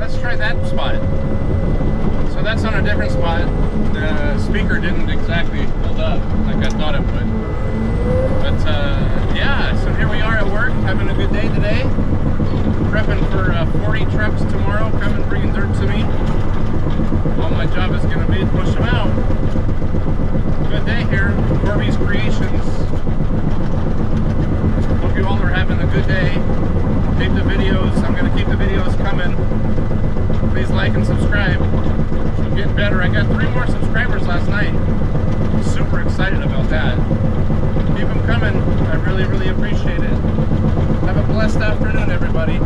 let's try that spot. So that's on a different spot. The speaker didn't exactly hold up like I thought it would. But yeah, so here we are at work, having a good day today. Prepping for 40 trucks tomorrow, coming bringing dirt to me. All my job is going to be to push them out. Good day here, Corby's Creations. Hope you all are having a good day. Keep the videos, I'm going to keep the videos coming. Please like and subscribe. I'm getting better. I got 3 more subscribers last night. Super excited about that. Keep them coming. I really, really appreciate it. Have a blessed afternoon, everybody.